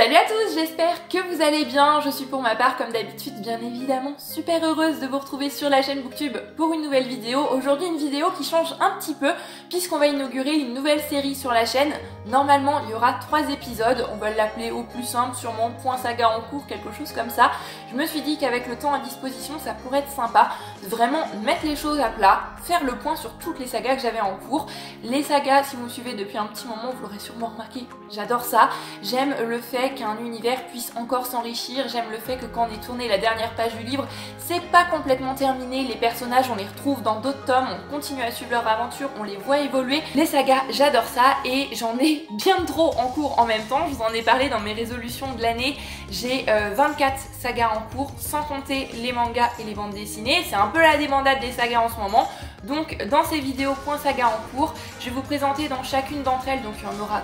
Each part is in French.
Salut à tous, j'espère que vous allez bien. Je suis pour ma part, comme d'habitude, bien évidemment, super heureuse de vous retrouver sur la chaîne Booktube pour une nouvelle vidéo. Aujourd'hui, une vidéo qui change un petit peu puisqu'on va inaugurer une nouvelle série sur la chaîne. Normalement, il y aura 3 épisodes. On va l'appeler au plus simple, sûrement point saga en cours, quelque chose comme ça. Je me suis dit qu'avec le temps à disposition, ça pourrait être sympa de vraiment mettre les choses à plat, faire le point sur toutes les sagas que j'avais en cours. Les sagas, si vous me suivez depuis un petit moment, vous l'aurez sûrement remarqué, j'adore ça. J'aime le fait qu'un univers puisse encore s'enrichir, j'aime le fait que quand on ait tourné la dernière page du livre, c'est pas complètement terminé, les personnages on les retrouve dans d'autres tomes, on continue à suivre leur aventure, on les voit évoluer. Les sagas, j'adore ça et j'en ai bien trop en cours en même temps, je vous en ai parlé dans mes résolutions de l'année, j'ai 24 sagas en cours, sans compter les mangas et les bandes dessinées, c'est un peu la débandade des sagas en ce moment. Donc dans ces vidéos point saga en cours, je vais vous présenter dans chacune d'entre elles, donc il y en aura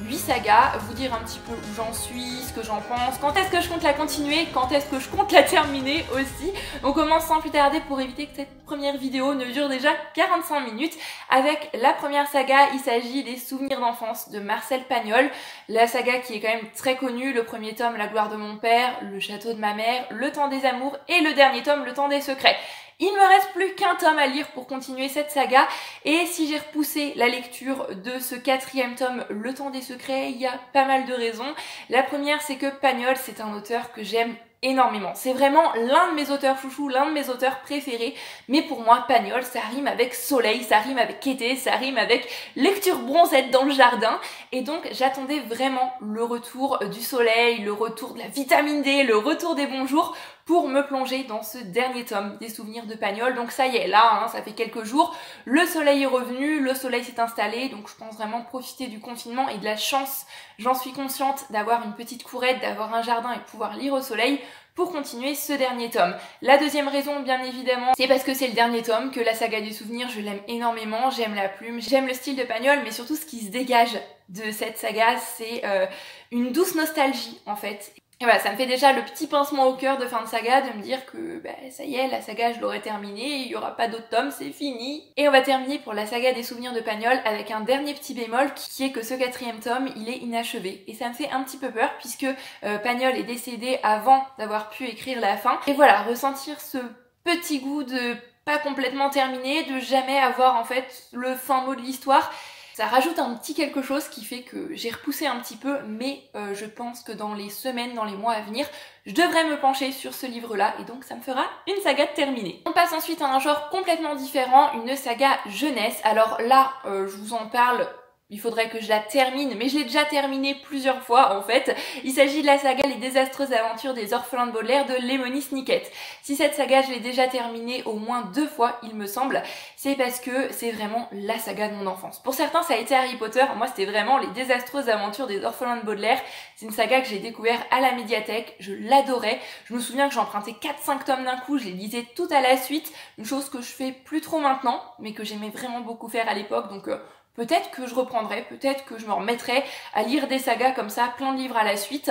8 sagas, vous dire un petit peu où j'en suis, ce que j'en pense, quand est-ce que je compte la continuer, quand est-ce que je compte la terminer aussi. On commence sans plus tarder pour éviter que cette première vidéo ne dure déjà 45 minutes. Avec la première saga, il s'agit des souvenirs d'enfance de Marcel Pagnol, la saga qui est quand même très connue, le premier tome La gloire de mon père, Le château de ma mère, Le temps des amours et le dernier tome Le temps des secrets. Il me reste plus qu'un tome à lire pour continuer cette saga et si j'ai repoussé la lecture de ce 4e tome, Le temps des secrets, il y a pas mal de raisons. La première, c'est que Pagnol, c'est un auteur que j'aime énormément. C'est vraiment l'un de mes auteurs chouchous, l'un de mes auteurs préférés. Mais pour moi, Pagnol, ça rime avec soleil, ça rime avec été, ça rime avec lecture bronzette dans le jardin. Et donc, j'attendais vraiment le retour du soleil, le retour de la vitamine D, le retour des bons jours pour me plonger dans ce dernier tome des souvenirs de Pagnol. Donc ça y est, là, ça fait quelques jours, le soleil est revenu, le soleil s'est installé, donc je pense vraiment profiter du confinement et de la chance, j'en suis consciente, d'avoir une petite courette, d'avoir un jardin et de pouvoir lire au soleil pour continuer ce dernier tome. La deuxième raison, bien évidemment, c'est parce que c'est le dernier tome, que la saga du souvenir, je l'aime énormément, j'aime la plume, j'aime le style de Pagnol, mais surtout ce qui se dégage de cette saga, c'est une douce nostalgie en fait. Et voilà, ça me fait déjà le petit pincement au cœur de fin de saga de me dire que ça y est, la saga je l'aurai terminée, il n'y aura pas d'autres tomes, c'est fini. Et on va terminer pour la saga des souvenirs de Pagnol avec un dernier petit bémol qui est que ce 4e tome, il est inachevé. Et ça me fait un petit peu peur puisque Pagnol est décédé avant d'avoir pu écrire la fin. Et voilà, ressentir ce petit goût de pas complètement terminé, de jamais avoir en fait le fin mot de l'histoire. Ça rajoute un petit quelque chose qui fait que j'ai repoussé un petit peu, mais je pense que dans les semaines, dans les mois à venir, je devrais me pencher sur ce livre-là et donc ça me fera une saga terminée. On passe ensuite à un genre complètement différent, une saga jeunesse. Alors là, je vous en parle. Il faudrait que je la termine, mais je l'ai déjà terminée plusieurs fois en fait. Il s'agit de la saga Les désastreuses aventures des orphelins de Baudelaire de Lemony Snicket. Si cette saga je l'ai déjà terminée au moins 2 fois il me semble, c'est parce que c'est vraiment la saga de mon enfance. Pour certains ça a été Harry Potter, moi c'était vraiment Les désastreuses aventures des orphelins de Baudelaire. C'est une saga que j'ai découvert à la médiathèque, je l'adorais. Je me souviens que j'empruntais 4-5 tomes d'un coup, je les lisais tout à la suite, une chose que je fais plus trop maintenant, mais que j'aimais vraiment beaucoup faire à l'époque, donc peut-être que je reprendrai, peut-être que je me remettrai à lire des sagas comme ça, plein de livres à la suite,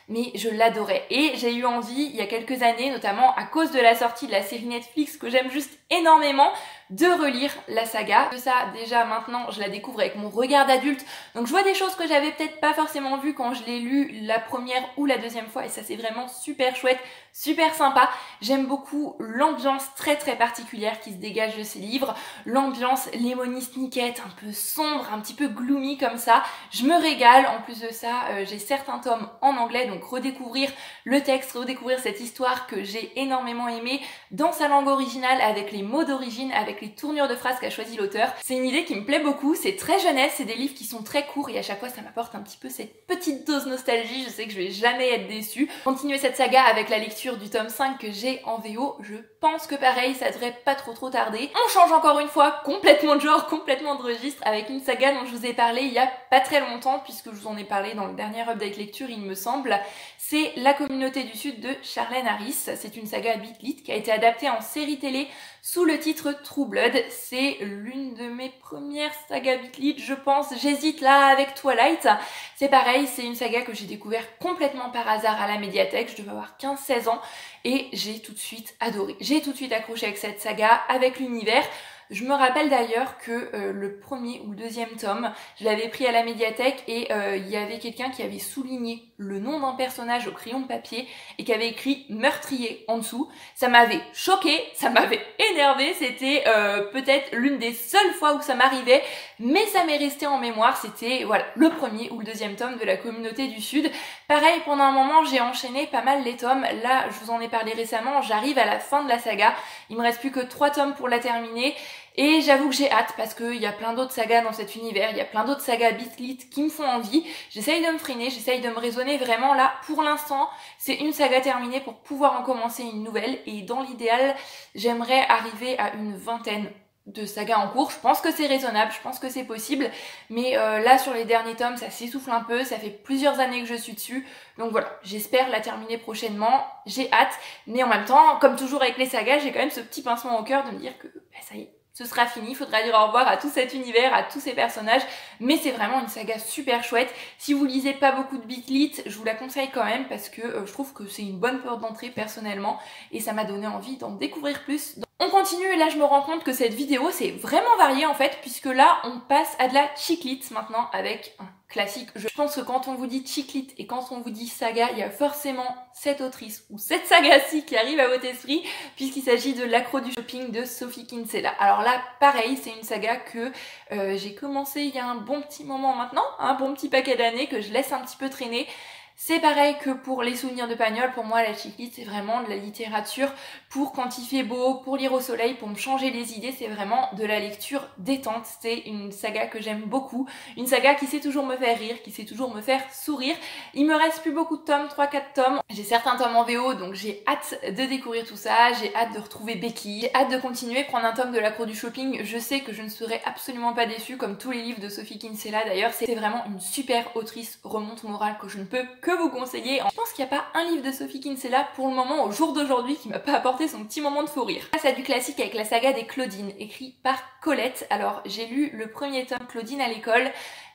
mais je l'adorais. Et j'ai eu envie, il y a quelques années, notamment à cause de la sortie de la série Netflix que j'aime juste énormément, de relire la saga. De ça, déjà maintenant, je la découvre avec mon regard d'adulte, donc je vois des choses que j'avais peut-être pas forcément vues quand je l'ai lu la première ou la deuxième fois, et ça c'est vraiment super chouette, super sympa. J'aime beaucoup l'ambiance très particulière qui se dégage de ces livres, l'ambiance Lemony Snicket, un peu sombre, un petit peu gloomy comme ça. Je me régale, en plus de ça, j'ai certains tomes en anglais, donc redécouvrir le texte, redécouvrir cette histoire que j'ai énormément aimée dans sa langue originale, avec les mots d'origine, avec les tournures de phrases qu'a choisi l'auteur. C'est une idée qui me plaît beaucoup, c'est très jeunesse, c'est des livres qui sont très courts et à chaque fois ça m'apporte un petit peu cette petite dose nostalgie, je sais que je vais jamais être déçue. Continuer cette saga avec la lecture du tome 5 que j'ai en VO, je pense que pareil, ça devrait pas trop tarder. On change encore une fois complètement de genre, complètement de registre avec une saga dont je vous ai parlé il y a pas très longtemps puisque je vous en ai parlé dans le dernier update lecture il me semble. C'est La communauté du Sud de Charlène Harris. C'est une saga Beat qui a été adaptée en série télé sous le titre True Blood. C'est l'une de mes premières sagas Beat, je pense. J'hésite là avec Twilight. C'est pareil, c'est une saga que j'ai découvert complètement par hasard à la médiathèque. Je devais avoir 15-16 ans et j'ai tout de suite adoré. J'ai tout de suite accroché avec cette saga, avec l'univers. Je me rappelle d'ailleurs que le premier ou le deuxième tome, je l'avais pris à la médiathèque et il y avait quelqu'un qui avait souligné le nom d'un personnage au crayon de papier et qui avait écrit meurtrier en dessous. Ça m'avait choquée, ça m'avait énervée, c'était peut-être l'une des seules fois où ça m'arrivait, mais ça m'est resté en mémoire. C'était voilà le premier ou le deuxième tome de la Communauté du Sud. Pareil, pendant un moment j'ai enchaîné pas mal les tomes. Là je vous en ai parlé récemment, j'arrive à la fin de la saga, il me reste plus que 3 tomes pour la terminer. Et j'avoue que j'ai hâte parce qu'il y a plein d'autres sagas dans cet univers, il y a plein d'autres sagas Beatlit qui me font envie. J'essaye de me freiner, j'essaye de me raisonner vraiment là. Pour l'instant, c'est une saga terminée pour pouvoir en commencer une nouvelle. Et dans l'idéal, j'aimerais arriver à une vingtaine de sagas en cours. Je pense que c'est raisonnable, je pense que c'est possible. Mais là, sur les derniers tomes, ça s'essouffle un peu. Ça fait plusieurs années que je suis dessus. Donc voilà, j'espère la terminer prochainement. J'ai hâte. Mais en même temps, comme toujours avec les sagas, j'ai quand même ce petit pincement au cœur de me dire que ça y est. Ce sera fini, il faudra dire au revoir à tout cet univers, à tous ces personnages, mais c'est vraiment une saga super chouette. Si vous lisez pas beaucoup de Beatlit, je vous la conseille quand même parce que je trouve que c'est une bonne porte d'entrée personnellement et ça m'a donné envie d'en découvrir plus. On continue et là je me rends compte que cette vidéo c'est vraiment varié en fait puisque là on passe à de la chick-lit maintenant avec un classique. Je pense que quand on vous dit chick-lit et quand on vous dit saga, il y a forcément cette autrice ou cette saga-ci qui arrive à votre esprit puisqu'il s'agit de L'Accro du shopping de Sophie Kinsella. Alors là pareil, c'est une saga que j'ai commencé il y a un bon petit moment maintenant, un bon petit paquet d'années que je laisse un petit peu traîner. C'est pareil que pour les souvenirs de Pagnol, pour moi la chick-lit c'est vraiment de la littérature pour quand il fait beau, pour lire au soleil, pour me changer les idées, c'est vraiment de la lecture détente. C'est une saga que j'aime beaucoup, une saga qui sait toujours me faire rire, qui sait toujours me faire sourire. Il me reste plus beaucoup de tomes, 3-4 tomes, j'ai certains tomes en VO donc j'ai hâte de découvrir tout ça, j'ai hâte de retrouver Becky, j'ai hâte de continuer, prendre un tome de L'Accro du shopping, je sais que je ne serai absolument pas déçue comme tous les livres de Sophie Kinsella d'ailleurs, c'est vraiment une super autrice remonte morale que je ne peux que vous conseiller. Je pense qu'il n'y a pas un livre de Sophie Kinsella pour le moment au jour d'aujourd'hui qui m'a pas apporté son petit moment de fou rire. Là, c'est du classique avec la saga des Claudine, écrit par Colette. Alors j'ai lu le premier tome Claudine à l'école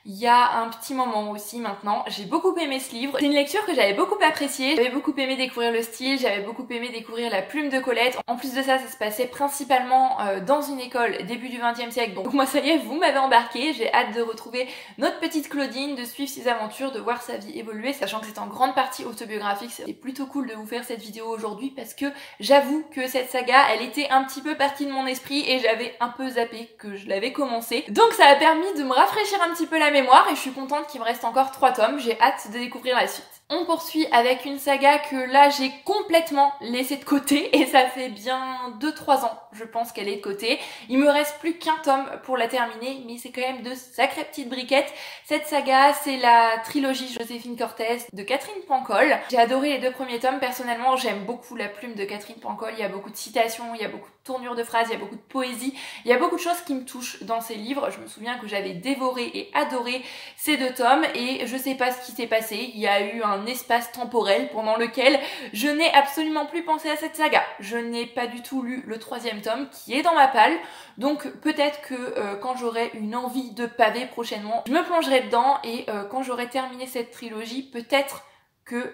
il y a un petit moment aussi maintenant. J'ai beaucoup aimé ce livre. C'est une lecture que j'avais beaucoup appréciée. J'avais beaucoup aimé découvrir le style, j'avais beaucoup aimé découvrir la plume de Colette. En plus de ça, ça se passait principalement dans une école début du XXe siècle. Donc moi ça y est, vous m'avez embarqué. J'ai hâte de retrouver notre petite Claudine, de suivre ses aventures, de voir sa vie évoluer, sachant que c'est en grande partie autobiographique. C'est plutôt cool de vous faire cette vidéo aujourd'hui parce que j'avoue que cette saga, elle était un petit peu partie de mon esprit et j'avais un peu zappé que je l'avais commencé. Donc ça a permis de me rafraîchir un petit peu la mémoire et je suis contente qu'il me reste encore 3 tomes, j'ai hâte de découvrir la suite. On poursuit avec une saga que là j'ai complètement laissée de côté et ça fait bien 2-3 ans je pense qu'elle est de côté. Il me reste plus qu'un tome pour la terminer mais c'est quand même de sacrées petites briquettes. Cette saga c'est la trilogie Joséphine Cortez de Catherine Pancol. J'ai adoré les 2 premiers tomes, personnellement j'aime beaucoup la plume de Catherine Pancol, il y a beaucoup de citations, il y a beaucoup de tournures de phrases, il y a beaucoup de poésie, il y a beaucoup de choses qui me touchent dans ces livres. Je me souviens que j'avais dévoré et adoré ces 2 tomes et je sais pas ce qui s'est passé, il y a eu un espace temporel pendant lequel je n'ai absolument plus pensé à cette saga. Je n'ai pas du tout lu le 3e tome qui est dans ma palle, donc peut-être que quand j'aurai une envie de pavé prochainement, je me plongerai dedans et quand j'aurai terminé cette trilogie, peut-être que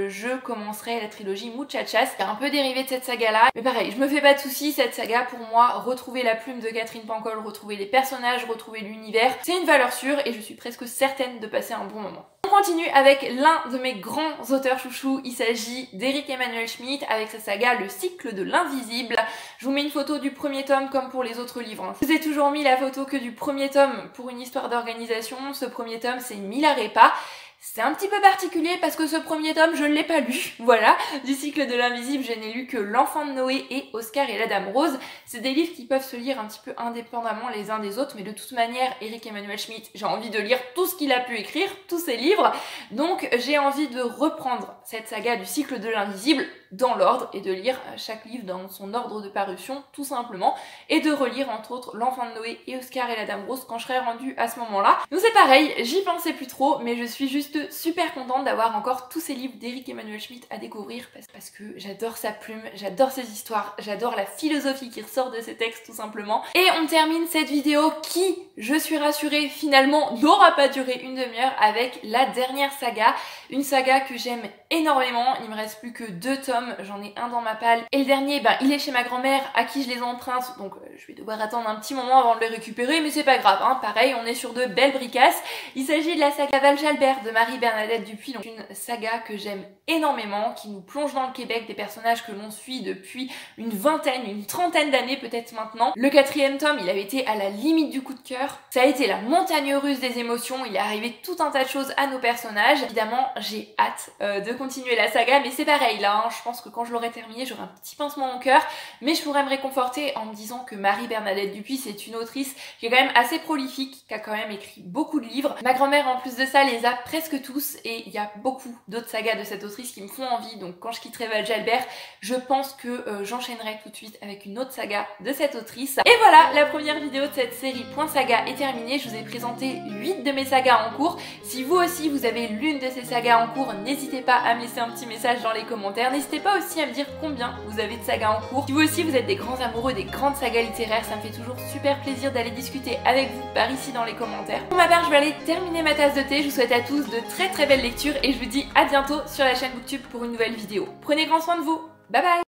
je commencerai la trilogie Muchachas, qui est un peu dérivée de cette saga là, mais pareil, je me fais pas de soucis, cette saga pour moi, retrouver la plume de Catherine Pancol, retrouver les personnages, retrouver l'univers, c'est une valeur sûre et je suis presque certaine de passer un bon moment. On continue avec l'un de mes grands auteurs chouchous, il s'agit d'Éric Emmanuel Schmitt avec sa saga Le cycle de l'invisible. Je vous mets une photo du premier tome comme pour les autres livres. Je vous ai toujours mis la photo que du premier tome pour une histoire d'organisation, ce premier tome c'est Milarepa. C'est un petit peu particulier parce que ce premier tome, je ne l'ai pas lu, voilà. Du cycle de l'invisible, je n'ai lu que L'Enfant de Noé et Oscar et la Dame Rose. C'est des livres qui peuvent se lire un petit peu indépendamment les uns des autres, mais de toute manière, Éric Emmanuel Schmitt, j'ai envie de lire tout ce qu'il a pu écrire, tous ses livres. Donc j'ai envie de reprendre cette saga du cycle de l'invisible dans l'ordre et de lire chaque livre dans son ordre de parution, tout simplement, et de relire entre autres L'Enfant de Noé et Oscar et la Dame Rose quand je serai rendue à ce moment-là. Donc c'est pareil, j'y pensais plus trop, mais je suis juste super contente d'avoir encore tous ces livres d'Éric Emmanuel Schmitt à découvrir parce que j'adore sa plume, j'adore ses histoires, j'adore la philosophie qui ressort de ses textes tout simplement. Et on termine cette vidéo qui, je suis rassurée, finalement n'aura pas duré une demi-heure avec la dernière saga, une saga que j'aime énormément. Il me reste plus que 2 tomes, j'en ai un dans ma palle et le dernier, il est chez ma grand-mère à qui je les emprunte, donc je vais devoir attendre un petit moment avant de les récupérer, mais c'est pas grave, hein. Pareil, on est sur de belles bricasses. Il s'agit de la saga Val Jalbert de Marie Marie Bernadette Dupuis, donc une saga que j'aime énormément, qui nous plonge dans le Québec, des personnages que l'on suit depuis une vingtaine, une trentaine d'années peut-être maintenant. Le 4e tome, il avait été à la limite du coup de cœur. Ça a été la montagne russe des émotions, il est arrivé tout un tas de choses à nos personnages. Évidemment, j'ai hâte de continuer la saga, mais c'est pareil là, hein, je pense que quand je l'aurai terminé, j'aurai un petit pincement au cœur, mais je pourrais me réconforter en me disant que Marie Bernadette Dupuis, c'est une autrice qui est quand même assez prolifique, qui a quand même écrit beaucoup de livres. Ma grand-mère en plus de ça les a presque tous et il y a beaucoup d'autres sagas de cette autrice qui me font envie, donc quand je quitterai Val Jalbert, je pense que j'enchaînerai tout de suite avec une autre saga de cette autrice. Et voilà, la première vidéo de cette série Point Saga est terminée. Je vous ai présenté 8 de mes sagas en cours. Si vous aussi vous avez l'une de ces sagas en cours, n'hésitez pas à me laisser un petit message dans les commentaires. N'hésitez pas aussi à me dire combien vous avez de sagas en cours. Si vous aussi vous êtes des grands amoureux des grandes sagas littéraires, ça me fait toujours super plaisir d'aller discuter avec vous par ici dans les commentaires. Pour ma part, je vais aller terminer ma tasse de thé. Je vous souhaite à tous de très belles lectures et je vous dis à bientôt sur la chaîne Booktube pour une nouvelle vidéo. Prenez grand soin de vous. Bye bye!